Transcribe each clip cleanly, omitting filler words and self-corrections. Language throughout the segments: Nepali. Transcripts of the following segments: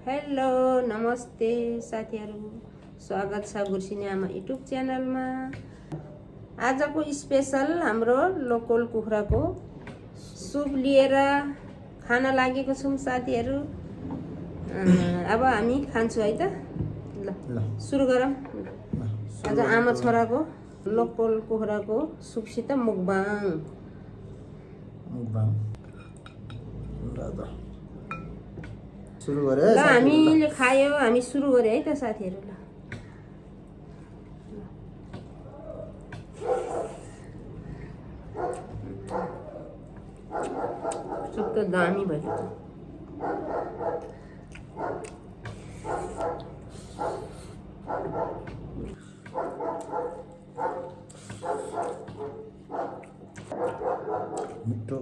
हेलो नमस्ते साथीहरू, स्वागत छ गुर्सिनी आमा युट्युब च्यानलमा। आजको स्पेशल हाम्रो लोकल कुखुराको सुप लिएर खान लागेको छौँ साथीहरू। अब हामी खान्छौँ है त। ल सुरु गरौँ। आज आमा छोराको लोकल कुखुराको सुपसित मुकबाङ। सुरु गरे ल हामीले खायो, हामी सुरु गरे है त साथीहरू। ल सुप त दामी भयो। मिठो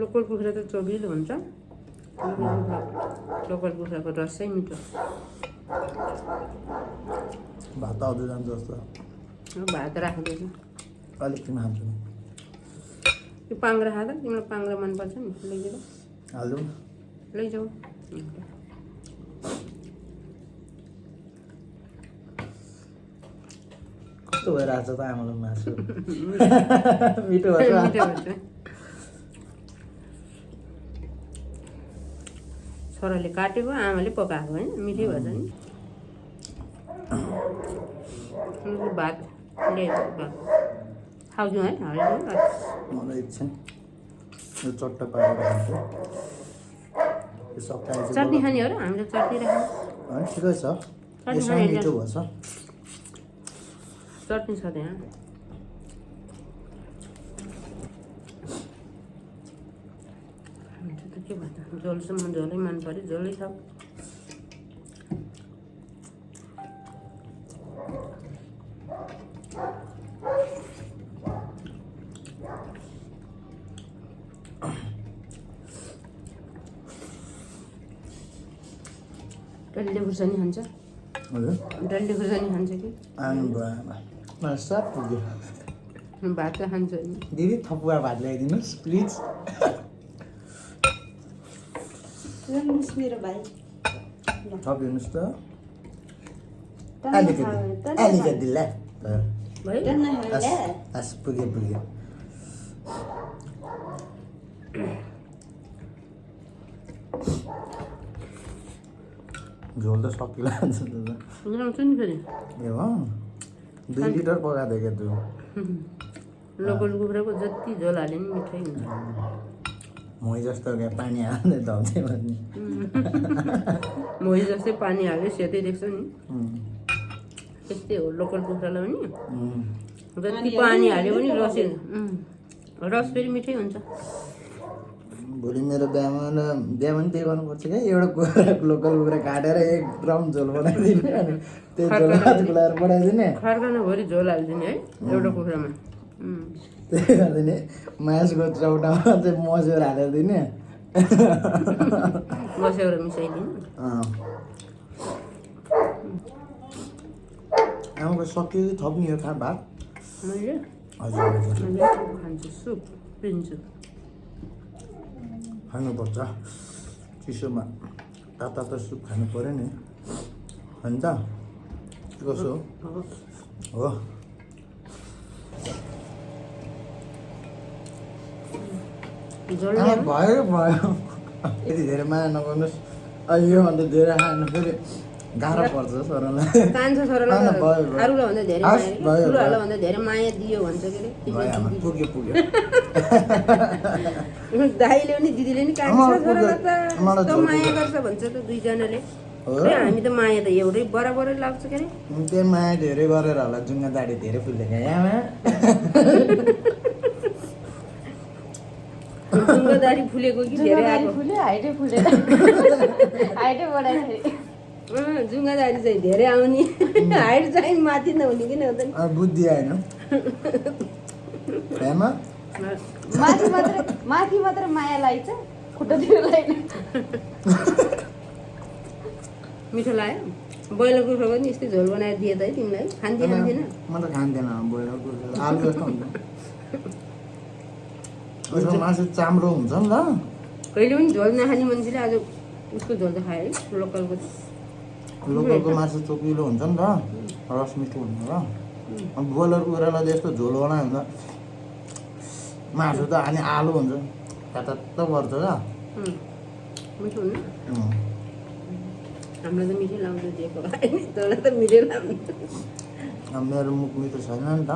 लोकल कुखुरा त चोबिलो हुन्छ। लोकल कुखुराको रसै मिठो। भात आउँदै जान्छ जस्तो। भात राख्दैछु। अलिक तिमी खान्छु यो पाङ्ग्रा खा त, तिमीलाई पाङ्ग्रा मनपर्छ नि, लैजाऊ हाल्नु लैजाऊ। कस्तो भइरहेको छ त आमाको मासु। मिठो भन्छ। मिठो हुन्छ। छोराले काटेको, आमाले पकाएको होइन, मिठै भन्छ नि। भात ल्याएको खाउँछौँ है, हाल्छौँ। मलाई इच्छा यो चट्ट पारेर खान्छु। यो सकाइ चटनी खाने हो र? हामीले चटनी राख्नु। ठिकै छ, यसमा मिठो भएछ। चटनी छ त्यहाँ। के भन्छ, झोलसम्म झोलै मन पऱ्यो, झोलै छ। डल्ले खुर्सानी खान्छ? हजुर डल्ले खुर्सानी खान्छ कि? आउनु भयो मलाई सब पुग्यो। भात त खान्छ नि। दिदी थपुवा भात ल्याइदिनुहोस् प्लिज। मेरो भाइ थपिदिनुहोस् त अलिकति ल। हस् पुग्यो पुग्यो। झोल त सकिला नि फेरि ए हो 2 लिटर पकाएको थिएँ क्या तँ। लोकल कुखुराको जति झोल हाले नि मिठै हुन्छ। मोही जस्तो क्या पानी हाल्दै धम्थेँ भने। मोही जस्तै पानी हाल्यो सेतै देख्छ नि। त्यस्तै हो लोकल कुखुरालाई पनि। जति पानी हाल्यो पनि रसै रस फेरि मिठै हुन्छ। भोलि मेरो बिहामा पनि त्यही गर्नुपर्छ क्या। एउटा कुखुरा लोकल कुखुरा काटेर 1 ड्रम झोल बनाइदिने अनि त्यही झोल गुलाएर बनाइदिने। खर्कानाभरि झोल हालिदिने है एउटा कुखुरामा। त्यही गरिदिने। मासुको चौटामा चाहिँ मस्याउरा हालेर दिने। मस्याउरा मिसाइदिने। आमाको सक्यो कि थप्ने हो खा भात? मैले हजुर हजुर खान्छु, सुप पिन्छु। खानुपर्छ चिसोमा। तातो तातो सुप खानु पऱ्यो नि होइन त? कसो हो? भयो भयो। यति धेरै माया नगर्नुहोस्। योभन्दा धेरै खानु फेरि गाह्रो पर्छ छोरालाई। कान्छो छोरालाई अरूलाई भन्दा धेरै माया, ठुलोहरूलाई भन्दा धेरै माया दियो भन्छ के अरे। पुग्यो पुग्यो। दाइले पनि दिदीले नि कान्छो छोरालाई त कस्तो माया गर्छ भन्छ त दुईजनाले। अरे हामी त माया त एउटै बराबरै लाग्छ के अरे त्यो माया धेरै गरेर होला जुङ्गा दाडी धेरै फुलेको यहाँ जुङ्गादारी फुलेको कि धेरै आएको हाइटै फुलेर हाइटै बढाइखेरि जुङ्गादारी चाहिँ धेरै आउने हाइट चाहिँ माथि नहुने कि नहुँदैन बुद्धि आएन हेमा माथि मात्र माया लाग्छ खुट्टातिर लाग्दैन मिठो लाग्यो ब्रोइलर कुखुरा पनि यस्तै झोल बनाएर दिए त है तिमीलाई खान्थेन म त खान्थेन ब्रोइलर कुखुरा आलु जस्तो हुन्छ उसको मासु चाम्रो हुन्छ नि त कहिले पनि झोल नखाने मान्छेले आज उसको झोल त खायो है लोकलको मासु चोकिलो हुन्छ नि त रस मिठो हुन्छ र अब ब्रोइलर कुखुरालाई त्यस्तो झोल बनायो भने त मासु त अनि आलु हुन्छ तातो पर्छ क्या मिठो हुन्न हामीलाई त मिठै लाउँछ दिएको तँलाई त मिठै लाग्छ अब मेरो मुख मिठो छैन नि त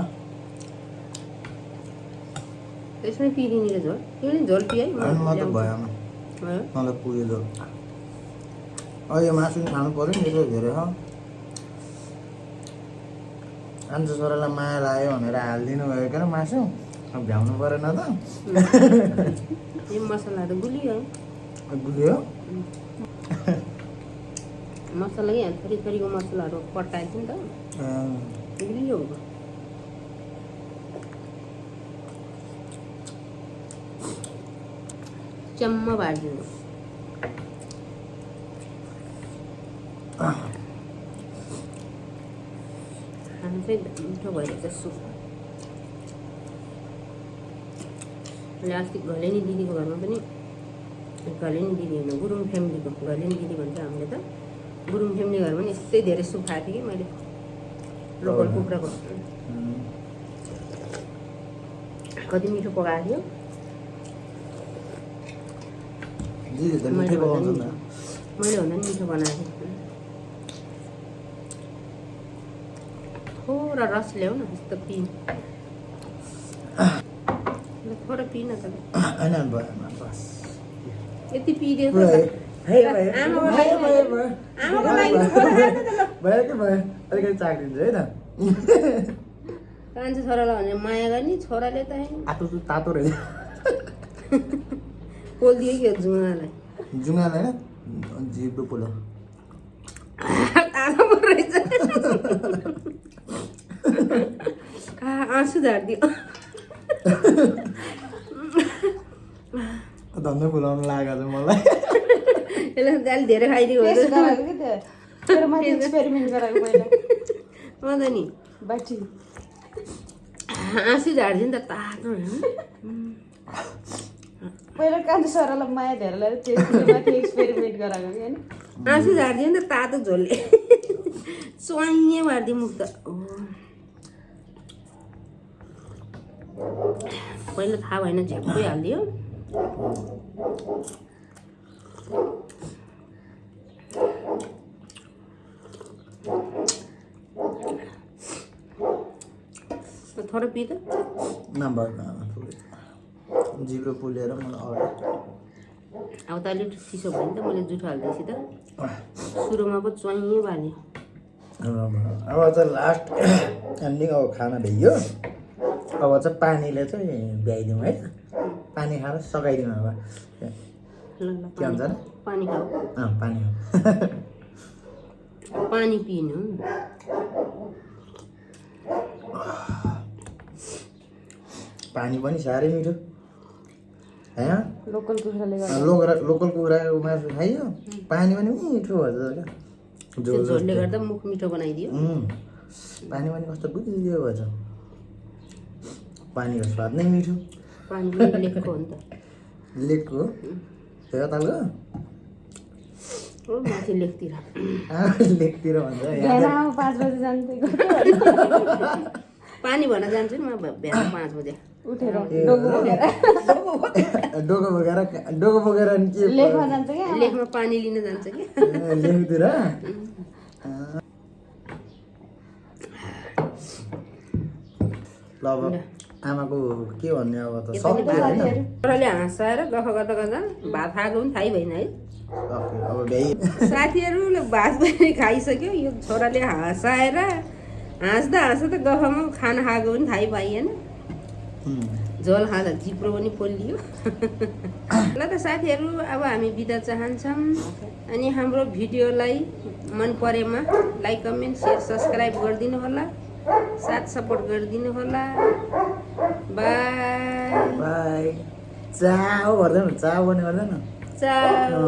त्यसमै पिरिने र झोल त्यो पनि झोल पिए अनि म त भएन मलाई पुग्यो झोल यो मासु पनि खानु पऱ्यो नि यो धेरै छ कान्छो छोरालाई माया लाग्यो भनेर हालिदिनु भयो क्या मासु अब भ्याउनु परेन त यो मसला त गुलियो गुलियो मसला कि थरी थरीको मसलाहरू पट्टाएको थियो नि त गुलियो हो चम्म बाँडिदिनु खानु चाहिँ मिठो भइरहेछ सुप मैले अस्ति घलेनी दिदीको घरमा पनि घलेनी दिदी होइन गुरुङ फ्यामिलीको घलेनी दिदी भन्छ हामीले त गुरुङ फ्यामिली घरमा पनि यस्तै धेरै सुप खाएको थिएँ कि मैले लोकल कुखुराको कति मिठो पकाएको थियो दिदी त मिठै पकाउँछ नि मैले भन्दा पनि मिठो बनाएको थिएँ थोडा रस ल्याऊ न यस्तो पिन थोडा पिन त होइन भएन बस यति पिदियो त भयो कि भयो अलिकति चाखिदिन्छु है त कान्छो छोरालाई भनेर माया गर्ने छोराले त तातो रहेछ पोलिदियो कि जुङ्गालाई जुङ्गालाई होइन जिब्रो पोल्यो तातो पो रहेछ आँसु झारिदियो धन्दा फुलाउनु लागेको छ मलाई यसले अलिक धेरै खाइदियो टेस्ट गराएको कि त्यो माथि एक्सपेरिमेन्ट गराएको पहिला म त नि बाटी आँसु झारिदियो नि त तातो पहिला कान्छो छोरालाई माया धेरै लाग्यो त्यसले माथि एक्सपेरिमेन्ट गराएको कि होइन आँसु झारिदियो नि त तातो झोलले च्वाइँ मारिदियो मुख त पहिला थाहा भएन झ्याप्पै हालिदियो थोरै पि त नभएन जिब्रो पोलेर मलाई अगाडि अब त अलिक चिसो भयो नि त मैले जुठो हाल्दैछु त सुरुमा पो च्वाइँ बाल्यो अब चाहिँ लास्ट एन्डिङ अब खाना भ्याइयो अब चाहिँ पानीले चाहिँ भ्याइदिउँ है पानी खाएर सघाइदिउँ अब ल के भन्छ र पानी खाऊ पानी हो पानी पिनु पानी पनि साह्रै मिठो होइन लोकल कुखुराले गर्दा लोकल कुखुराको मासु खाइयो पानी पनि मिठो भन्छ क्या झोलले गर्दा मुख मिठो बनाइदियो पानी पनि कस्तो गुलियो भएछ पानीको स्वाद नै मिठो पानी लेखको हो नि त लेकको तालको माथि लेकतिर लेकतिर भन्छ बिहान 5 बजे जान्थेँ पानी भन्न जान्छु नि म बिहान 5 बजे उठेर डोको बोकेर अनि के लेखमा जान्छ क्या लेकमा पानी लिन जान्छ कि लेकतिर ल अब आमाको के भन्ने अब त सब छोराले हाँसाएर गफ गर्दा गर्दा भात खाएको पनि थाहै भएन है ओके अब भ्याइ साथीहरूले भात पनि खाइसक्यो। यो छोराले हाँसाएर हाँस्दा हाँस्दा गफमा खाना खाएको पनि थाहै पाइएन। झोल खाँदा जिब्रो पनि पोलियो। ल त साथीहरू, अब हामी बिदा चाहन्छौँ। अनि हाम्रो भिडियोलाई मन परेमा लाइक कमेन्ट सेयर सब्सक्राइब गरिदिनु होला, साथ सपोर्ट गरिदिनु होला। By by. चाहो गर्दैन, चाहो गर्ने गर्दैन। चाउ।